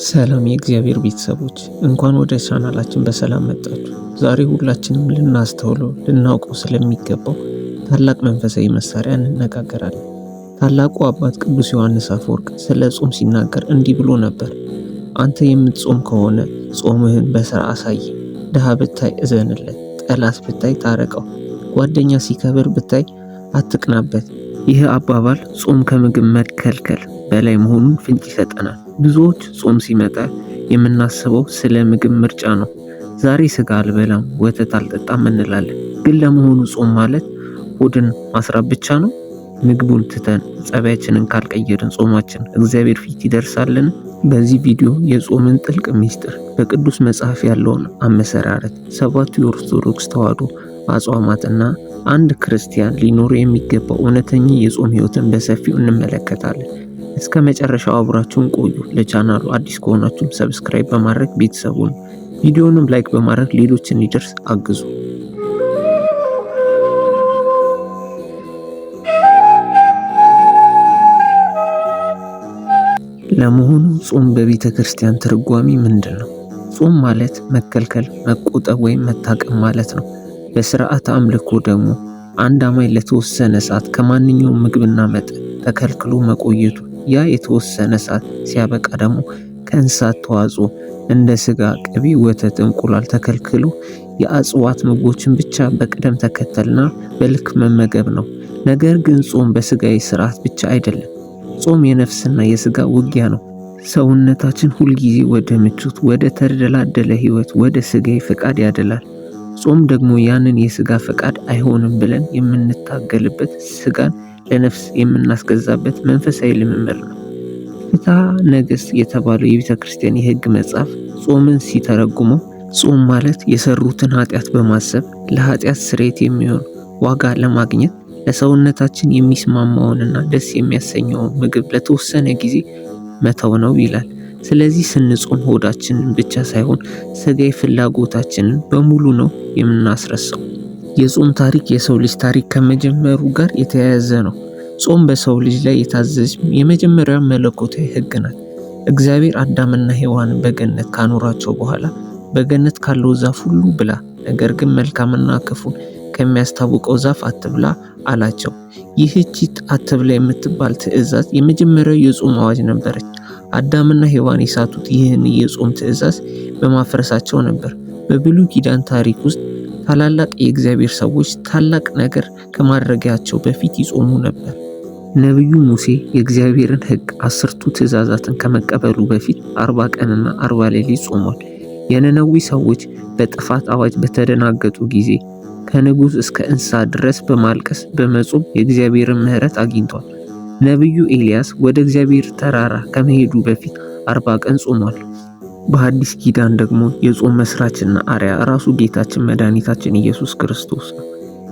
ሰላም የእግዚአብሔር ቤተሰቦች እንኳን ወደ ቻናላችን በሰላም መጣችሁ። ዛሬ ሁላችንም ልናስተውለው ልናውቀው ስለሚገባው ታላቅ መንፈሳዊ መሳሪያ እንነጋገራለን። ታላቁ አባት ቅዱስ ዮሐንስ አፈወርቅ ስለ ጾም ሲናገር እንዲህ ብሎ ነበር። አንተ የምትጾም ከሆነ ጾምህን በሥራ አሳይ። ድሃ ብታይ እዘንለት፣ ጠላት ብታይ ታረቀው፣ ጓደኛ ሲከብር ብታይ አትቅናበት። ይህ አባባል ጾም ከምግብ መከልከል በላይ መሆኑን ፍንጭ ይሰጠናል። ብዙዎች ጾም ሲመጣ የምናስበው ስለ ምግብ ምርጫ ነው። ዛሬ ስጋ አልበላም፣ ወተት አልጠጣም እንላለን። ግን ለመሆኑ ጾም ማለት ሆድን ማስራብ ብቻ ነው? ምግቡን ትተን ጸባያችንን ካልቀየርን ጾማችን እግዚአብሔር ፊት ይደርሳልን? በዚህ ቪዲዮ የጾምን ጥልቅ ምስጢር፣ በቅዱስ መጽሐፍ ያለውን አመሰራረት፣ ሰባቱ የኦርቶዶክስ ተዋሕዶ አጽዋማትና አንድ ክርስቲያን ሊኖር የሚገባው እውነተኛ የጾም ሕይወትን በሰፊው እንመለከታለን። እስከ መጨረሻው አብራችሁን ቆዩ። ለቻናሉ አዲስ ከሆናችሁ ሰብስክራይብ በማድረግ ቤተሰቡን፣ ቪዲዮንም ላይክ በማድረግ ሌሎችን እንዲደርስ አግዙ። ለመሆኑ ጾም በቤተ ክርስቲያን ትርጓሜ ምንድን ነው? ጾም ማለት መከልከል፣ መቆጠብ ወይም መታቀም ማለት ነው። በሥርዓተ አምልኮ ደግሞ አንድ አማኝ ለተወሰነ ሰዓት ከማንኛውም ምግብና መጠጥ ተከልክሎ መቆየቱ፣ ያ የተወሰነ ሰዓት ሲያበቃ ደግሞ ከእንስሳት ተዋጽኦ እንደ ስጋ፣ ቅቤ፣ ወተት፣ እንቁላል ተከልክሎ የእጽዋት ምግቦችን ብቻ በቅደም ተከተልና በልክ መመገብ ነው። ነገር ግን ጾም በስጋዊ ስርዓት ብቻ አይደለም። ጾም የነፍስና የስጋ ውጊያ ነው። ሰውነታችን ሁልጊዜ ወደ ምቾት፣ ወደ ተደላደለ ህይወት፣ ወደ ስጋዊ ፈቃድ ያደላል። ጾም ደግሞ ያንን የስጋ ፈቃድ አይሆንም ብለን የምንታገልበት፣ ስጋን ለነፍስ የምናስገዛበት መንፈሳዊ ልምምድ ነው። ፍትሐ ነገሥት የተባለው የቤተ ክርስቲያን የህግ መጽሐፍ ጾምን ሲተረጉመው ጾም ማለት የሰሩትን ኃጢአት በማሰብ ለኃጢአት ስርየት የሚሆን ዋጋ ለማግኘት ለሰውነታችን የሚስማማውንና ደስ የሚያሰኘውን ምግብ ለተወሰነ ጊዜ መተው ነው ይላል። ስለዚህ ስንጾም ሆዳችንን ብቻ ሳይሆን ስጋዊ ፍላጎታችንን በሙሉ ነው የምናስረሳው። የጾም ታሪክ የሰው ልጅ ታሪክ ከመጀመሩ ጋር የተያያዘ ነው። ጾም በሰው ልጅ ላይ የታዘዘ የመጀመሪያው መለኮታዊ ህግ ናት። እግዚአብሔር አዳምና ሔዋንን በገነት ካኖራቸው በኋላ በገነት ካለው ዛፍ ሁሉ ብላ፣ ነገር ግን መልካምና ክፉን ከሚያስታውቀው ዛፍ አትብላ አላቸው። ይህች አትብላ የምትባል ትእዛዝ የመጀመሪያው የጾም አዋጅ ነበረች። አዳምና ሔዋን የሳቱት ይህን የጾም ትእዛዝ በማፍረሳቸው ነበር። በብሉይ ኪዳን ታሪክ ውስጥ ታላላቅ የእግዚአብሔር ሰዎች ታላቅ ነገር ከማድረጋቸው በፊት ይጾሙ ነበር። ነቢዩ ሙሴ የእግዚአብሔርን ህግ 10ቱ ትእዛዛትን ከመቀበሉ በፊት 40 ቀንና 40 ሌሊት ጾሟል። የነነዌ ሰዎች በጥፋት አዋጅ በተደናገጡ ጊዜ ከንጉሥ እስከ እንስሳ ድረስ በማልቀስ በመጾም የእግዚአብሔርን ምሕረት አግኝቷል። ነቢዩ ኤልያስ ወደ እግዚአብሔር ተራራ ከመሄዱ በፊት 40 ቀን ጾሟል። በሐዲስ ኪዳን ደግሞ የጾም መስራችና አርያ ራሱ ጌታችን መድኃኒታችን ኢየሱስ ክርስቶስ ነው።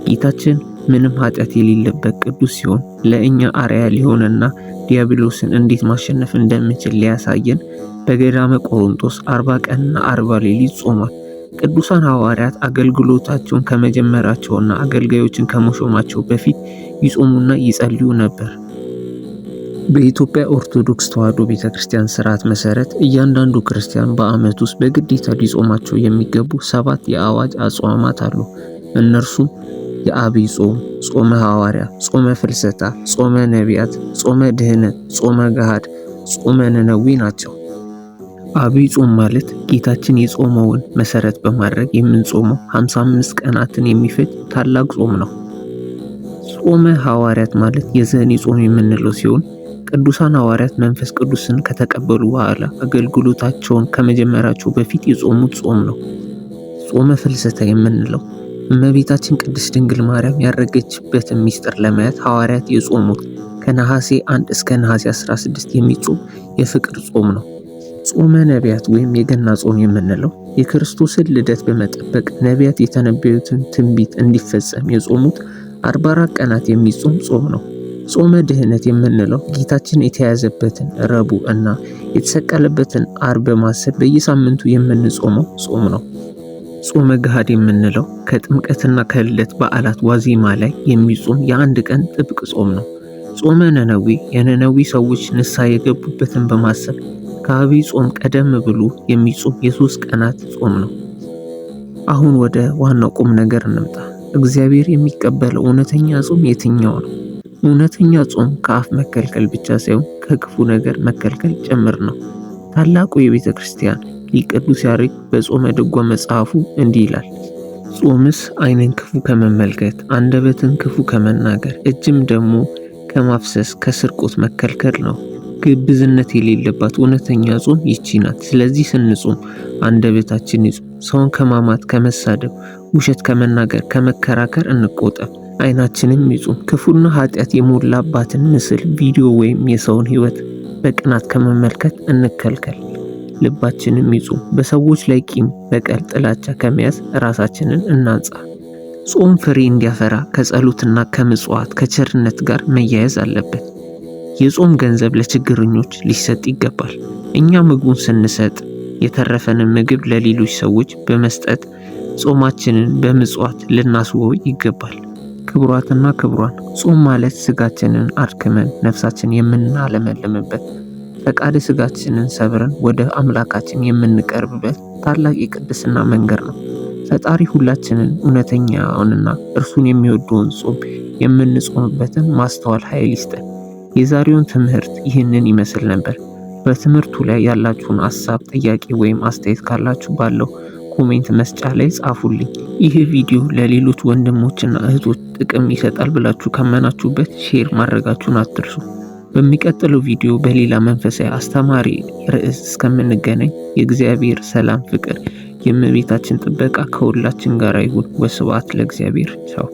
ጌታችን ምንም ኃጢአት የሌለበት ቅዱስ ሲሆን ለእኛ አርያ ሊሆንና ዲያብሎስን እንዴት ማሸነፍ እንደምንችል ሊያሳየን በገዳመ ቆሮንቶስ 40 ቀንና 40 ሌሊት ጾሟል። ቅዱሳን ሐዋርያት አገልግሎታቸውን ከመጀመራቸውና አገልጋዮችን ከመሾማቸው በፊት ይጾሙና ይጸልዩ ነበር። በኢትዮጵያ ኦርቶዶክስ ተዋሕዶ ቤተክርስቲያን ስርዓት መሰረት እያንዳንዱ ክርስቲያን በዓመት ውስጥ በግዴታ ሊጾማቸው የሚገቡ 7 የአዋጅ አጽዋማት አሉ። እነርሱም የአብይ ጾም፣ ጾመ ሐዋርያ፣ ጾመ ፍልሰታ፣ ጾመ ነቢያት፣ ጾመ ድህነት፣ ጾመ ገሃድ፣ ጾመ ነነዌ ናቸው። አብይ ጾም ማለት ጌታችን የጾመውን መሰረት በማድረግ የምንጾመው 55 ቀናትን የሚፈጅ ታላቅ ጾም ነው። ጾመ ሐዋርያት ማለት የዘኔ ጾም የምንለው ሲሆን ቅዱሳን ሐዋርያት መንፈስ ቅዱስን ከተቀበሉ በኋላ አገልግሎታቸውን ከመጀመራቸው በፊት የጾሙት ጾም ነው። ጾመ ፍልሰታ የምንለው እመቤታችን ቅድስት ድንግል ማርያም ያረገችበትን ምስጢር ለማየት ሐዋርያት የጾሙት ከነሐሴ 1 እስከ ነሐሴ 16 የሚጾም የፍቅር ጾም ነው። ጾመ ነቢያት ወይም የገና ጾም የምንለው የክርስቶስን ልደት በመጠበቅ ነቢያት የተነበዩትን ትንቢት እንዲፈጸም የጾሙት 44 ቀናት የሚጾም ጾም ነው። ጾመ ድህነት የምንለው ጌታችን የተያዘበትን ረቡዕ እና የተሰቀለበትን ዓርብ በማሰብ በየሳምንቱ የምንጾመው ጾም ነው። ጾመ ገሃድ የምንለው ከጥምቀትና ከልደት በዓላት ዋዜማ ላይ የሚጾም የአንድ ቀን ጥብቅ ጾም ነው። ጾመ ነነዌ የነነዌ ሰዎች ንስሐ የገቡበትን በማሰብ ከአብይ ጾም ቀደም ብሎ የሚጾም የ3 ቀናት ጾም ነው። አሁን ወደ ዋናው ቁም ነገር እንምጣ። እግዚአብሔር የሚቀበለው እውነተኛ ጾም የትኛው ነው? እውነተኛ ጾም ከአፍ መከልከል ብቻ ሳይሆን ከክፉ ነገር መከልከል ጭምር ነው። ታላቁ የቤተ ክርስቲያን ሊቅ ቅዱስ ያሬድ በጾመ ድጓ መጽሐፉ እንዲህ ይላል። ጾምስ ዓይንን ክፉ ከመመልከት፣ አንደበትን ክፉ ከመናገር፣ እጅም ደግሞ ከማፍሰስ ከስርቆት መከልከል ነው። ግብዝነት የሌለባት እውነተኛ ጾም ይቺ ናት። ስለዚህ ስንጾም አንደበታችን ይጹም፣ ሰውን ከማማት፣ ከመሳደብ፣ ውሸት ከመናገር፣ ከመከራከር እንቆጠብ። ዓይናችንም ይጹም፣ ክፉና ኃጢአት የሞላባትን ምስል፣ ቪዲዮ ወይም የሰውን ሕይወት በቅናት ከመመልከት እንከልከል። ልባችንም ይጹም፣ በሰዎች ላይ ቂም፣ በቀል፣ ጥላቻ ከመያዝ ራሳችንን እናንጻ። ጾም ፍሬ እንዲያፈራ ከጸሎትና ከምጽዋት ከቸርነት ጋር መያያዝ አለበት። የጾም ገንዘብ ለችግረኞች ሊሰጥ ይገባል። እኛ ምግቡን ስንሰጥ የተረፈንን ምግብ ለሌሎች ሰዎች በመስጠት ጾማችንን በምጽዋት ልናስውበው ይገባል። ክቡራትና ክቡራን፣ ጾም ማለት ስጋችንን አድክመን ነፍሳችን የምናለመልምበት፣ ፈቃደ ስጋችንን ሰብረን ወደ አምላካችን የምንቀርብበት ታላቅ የቅድስና መንገድ ነው። ፈጣሪ ሁላችንን እውነተኛውንና እርሱን የሚወደውን ጾም የምንጾምበትን ማስተዋል ኃይል ይስጠን። የዛሬውን ትምህርት ይህንን ይመስል ነበር። በትምህርቱ ላይ ያላችሁን ሐሳብ፣ ጥያቄ ወይም አስተያየት ካላችሁ ባለው ኮሜንት መስጫ ላይ ጻፉልኝ። ይህ ቪዲዮ ለሌሎች ወንድሞችና እህቶች ጥቅም ይሰጣል ብላችሁ ካመናችሁበት ሼር ማድረጋችሁን አትርሱ። በሚቀጥለው ቪዲዮ በሌላ መንፈሳዊ አስተማሪ ርዕስ እስከምንገናኝ የእግዚአብሔር ሰላም፣ ፍቅር፣ የእመቤታችን ጥበቃ ከሁላችን ጋር ይሁን። ወስብሐት ለእግዚአብሔር። ቻው።